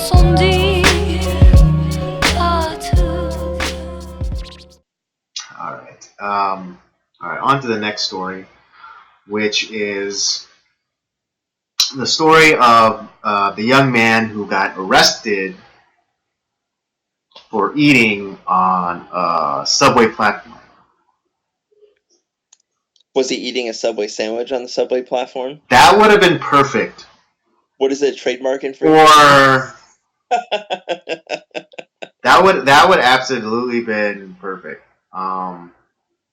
All right, on to the next story, which is the story of the young man who got arrested for eating on a subway platform. Was he eating a Subway sandwich on the subway platform? That would have been perfect. What is it, trademark infringement? Or that would absolutely been perfect.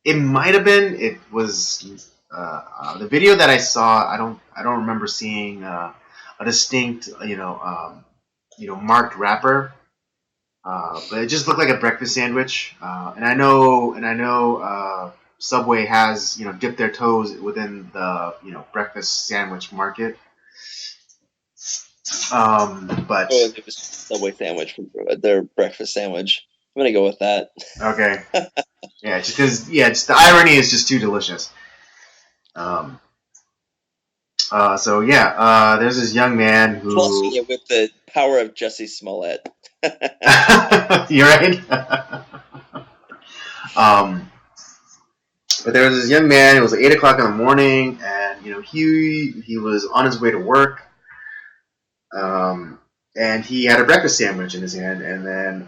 It might have been. It was the video that I saw. I don't remember seeing a distinct, marked wrapper. But it just looked like a breakfast sandwich. And I know Subway has dipped their toes within the breakfast sandwich market. But it was Subway sandwich for their breakfast sandwich. I'm gonna go with that. Okay. Yeah, just because the irony is just too delicious. There's this young man who Plusing it with the power of Jussie Smollett. You're right. But there was this young man. It was like 8 o'clock in the morning, and he was on his way to work. And he had a breakfast sandwich in his hand, and then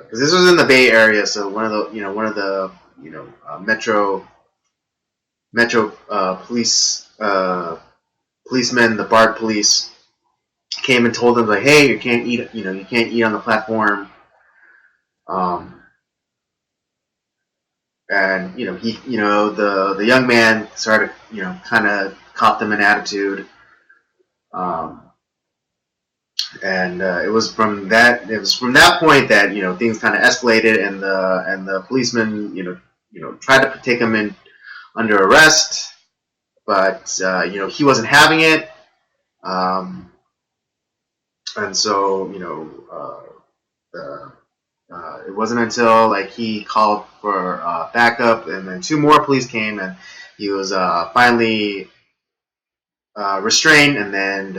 because this was in the Bay Area, so one of the Metro policemen, the BART police, came and told him like, hey, you can't eat on the platform. And the young man started kind of copped him an attitude. It was from that point that things kind of escalated, and the policeman tried to take him in under arrest, but he wasn't having it, and so it wasn't until he called for backup, and then 2 more police came, and he was finally restrained, and then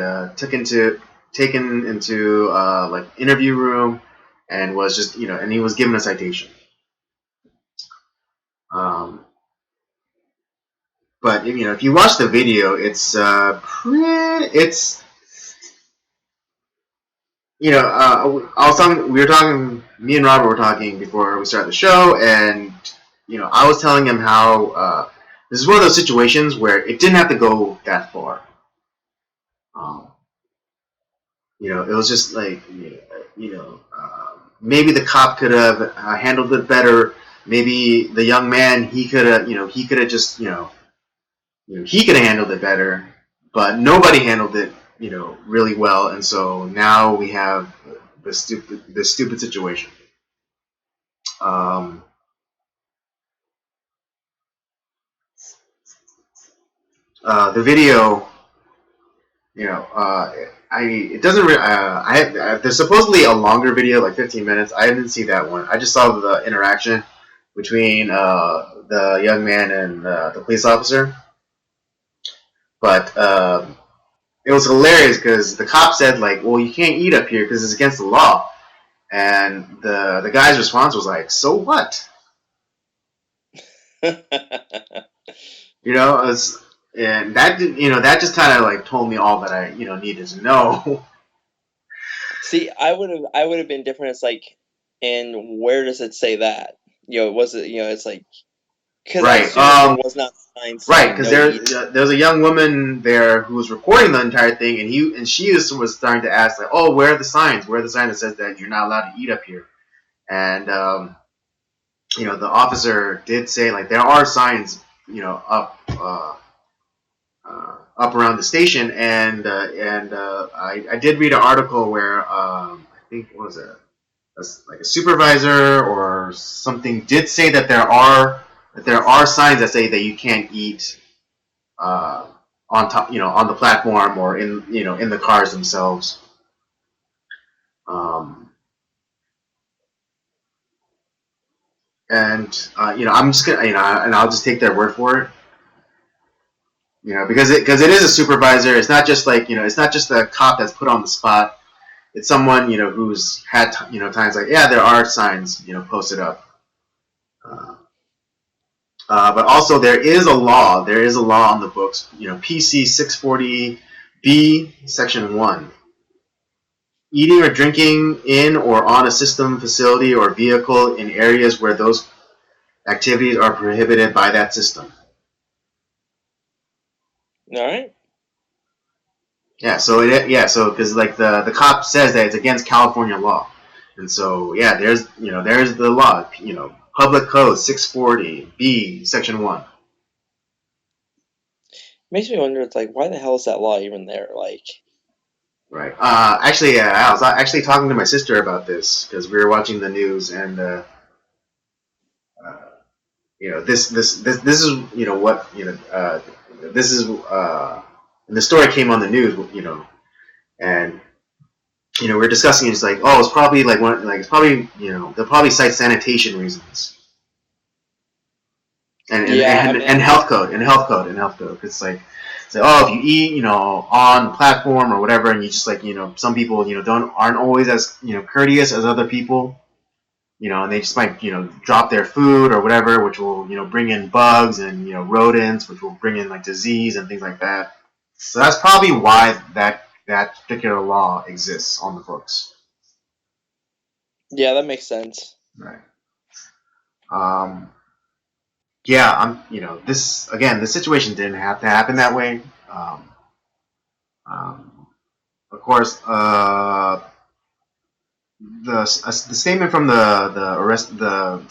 taken into interview room, and was just and he was given a citation. But if you watch the video, it's me and Robert were talking before we started the show, and I was telling him how this is one of those situations where it didn't have to go that far. It was just maybe the cop could have handled it better. Maybe the young man, he could have just he could have handled it better, but nobody handled it really well, and so now we have this stupid situation. The video, it doesn't. There's supposedly a longer video, like 15 minutes. I didn't see that one. I just saw the interaction between the young man and the police officer. But it was hilarious because the cop said, well, you can't eat up here because it's against the law. And the guy's response was like, so what? And that just kind of told me all that I needed to know. See, I would have been different. It's and where does it say that? Was it it's because right. There was not signs. Right, because there's a young woman there who was recording the entire thing, and she was starting to ask oh, where are the signs? Where are the signs that says that you're not allowed to eat up here? And the officer did say there are signs up around the station, and I did read an article where I think what was it a supervisor or something did say that there are signs that say that you can't eat on top on the platform or in in the cars themselves. I'm just gonna and I'll just take their word for it. Because it is a supervisor. It's not just it's not just the cop that's put on the spot. it's someone who's had times like, yeah, there are signs posted up. Uh, but also there is a law. There is a law on the books. PC 640B Section 1. Eating or drinking in or on a system, facility, or vehicle in areas where those activities are prohibited by that system. All right. Yeah. So because like the cop says that it's against California law, and so yeah, there's the law. Public Code 640B Section 1. Makes me wonder. It's like, why the hell is that law even there? Like, Right. Actually, yeah, I was actually talking to my sister about this because we were watching the news, and this is what this is and the story came on the news, and we're discussing it. It's like, oh, it's probably like it's probably they'll probably cite sanitation reasons yeah, I and mean, health code It's like, oh, if you eat on the platform or whatever, and you just like some people aren't always as courteous as other people, and they just might drop their food or whatever, which will bring in bugs and rodents, which will bring in like disease and things like that. So that's probably why that particular law exists on the books. yeah, that makes sense. Right. Um, yeah, this again. This situation didn't have to happen that way. Um, of course, the statement from the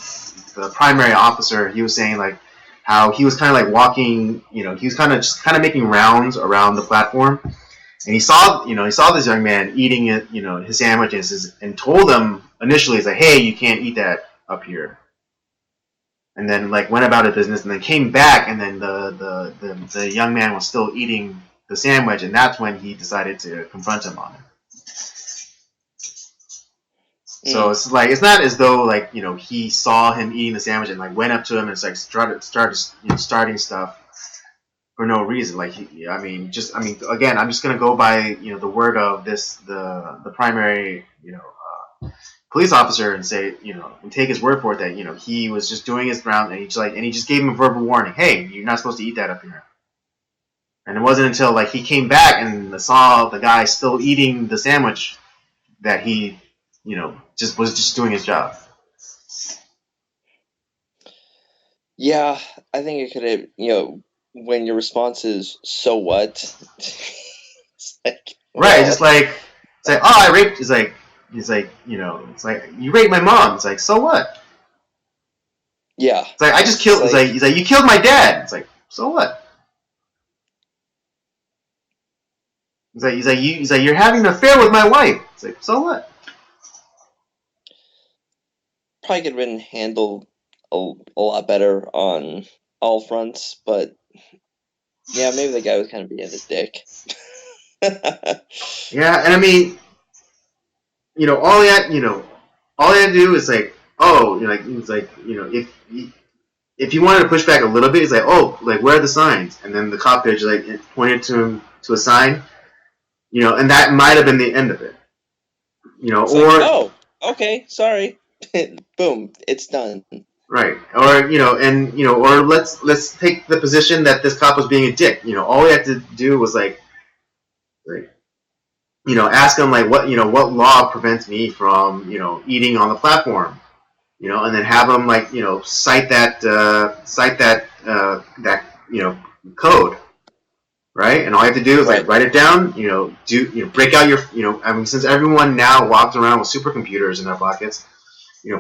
primary officer, he was saying like how he was kind of like walking, he was kind of making rounds around the platform, and he saw this young man eating it, his sandwiches, and told him initially, he's like, hey, you can't eat that up here. And then like went about his business, and then came back, and then the young man was still eating the sandwich, and that's when he decided to confront him on it. So it's like, it's not as though like he saw him eating the sandwich and like went up to him and it's like started starting stuff for no reason. Like again, I'm just gonna go by the word of the primary police officer and say and take his word for it that he was just doing his round, and he just gave him a verbal warning. Hey, you're not supposed to eat that up here. And it wasn't until like he came back and saw the guy still eating the sandwich that he just was just doing his job. Yeah, I think it could have, when your response is, so what? It's like, Right, well, just like it's like, oh, I raped. It's like it's like, you raped my mom. It's like, so what? yeah. It's like, I just killed. It's like, he's like, you killed my dad. It's like, so what? He's like, you're having an affair with my wife. It's like, so what? Probably could have been handled a lot better on all fronts, but yeah, maybe the guy was kind of being a dick. Yeah, and I mean, all he had to do is like, oh, like it's like, if he wanted to push back a little bit, he's like, oh, like, where are the signs? And then the cop there just like pointed to him to a sign, and that might have been the end of it, It's or like, oh, okay, sorry. Boom, it's done. right, or or let's take the position that this cop was being a dick. All he had to do was like ask him like, what law prevents me from eating on the platform, and then have him like cite that code, right? And all you have to do is like write it down, break out your I mean, since everyone now walks around with supercomputers in their pockets,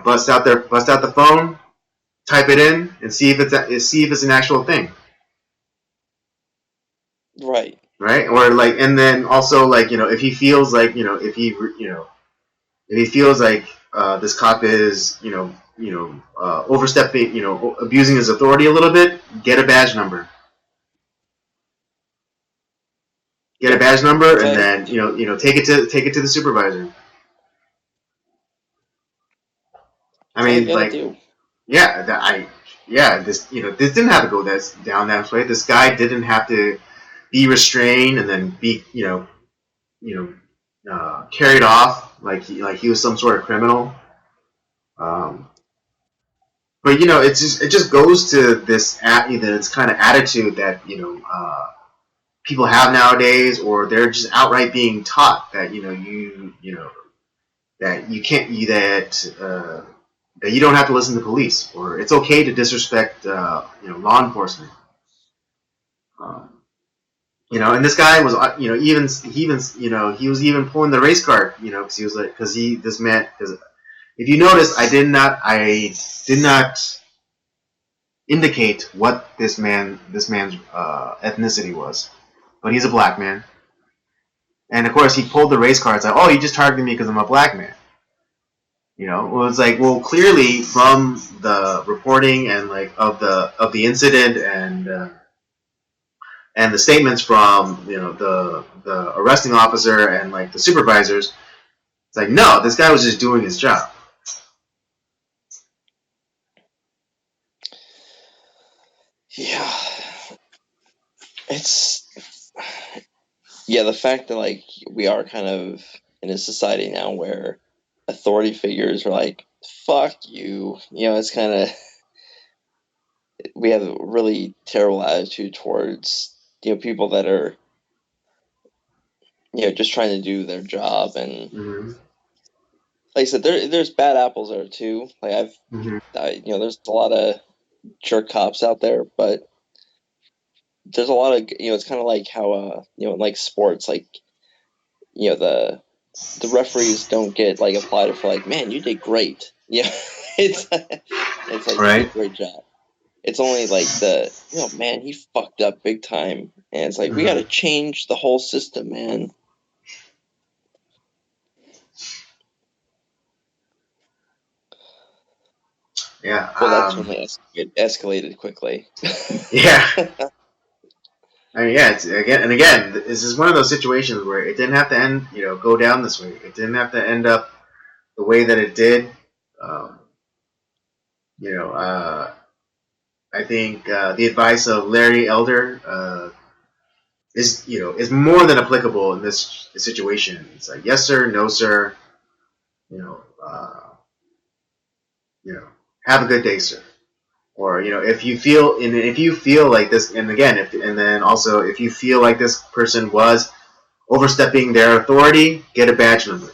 bust out the phone, type it in, and see if it's an actual thing. Right. Right? Or like, and then also like, if he feels like, if he feels like this cop is overstepping, abusing his authority a little bit, get a badge number. Get a badge number, and then take it to the supervisor. I That's all you mean, gotta like, do. yeah, this this didn't have to go down that way. This guy didn't have to be restrained and then be carried off like he was some sort of criminal. Um, but it just goes to this kind of attitude that people have nowadays, or they're just outright being taught that that you can't that you don't have to listen to police, or it's okay to disrespect law enforcement. Um, and this guy was he was even pulling the race card, because he was like, because if you notice, I did not indicate what this man's ethnicity was, but he's a black man. And of course, he pulled the race card. It's like, oh, you just targeted me because I'm a black man. Well, it's like, well, clearly from the reporting and like of the incident and the statements from the arresting officer and like the supervisors, it's like, no, this guy was just doing his job. Yeah, it's the fact that like we are kind of in a society now where authority figures are like, fuck you. It's kind of, we have a really terrible attitude towards people that are just trying to do their job. And Mm-hmm. like I said, there's bad apples there too. Like Mm-hmm. there's a lot of jerk cops out there, but there's a lot of it's kind of like how in like sports, like the referees don't get like applauded for like, man, you did great. It's like, you did Right. a great job. It's only like the man, he fucked up big time, and it's like, we got to change the whole system, man. Yeah. Well, that's when it escalated quickly. Yeah. I mean, yeah. It's again. This is one of those situations where it didn't have to end. Go down this way. It didn't have to end up the way that it did. Um, you know. I think the advice of Larry Elder is more than applicable in this situation. It's like, yes sir, no sir. You know. You know. Have a good day, sir. Or if you feel like this, and again, and then also if you feel like this person was overstepping their authority, get a badge number.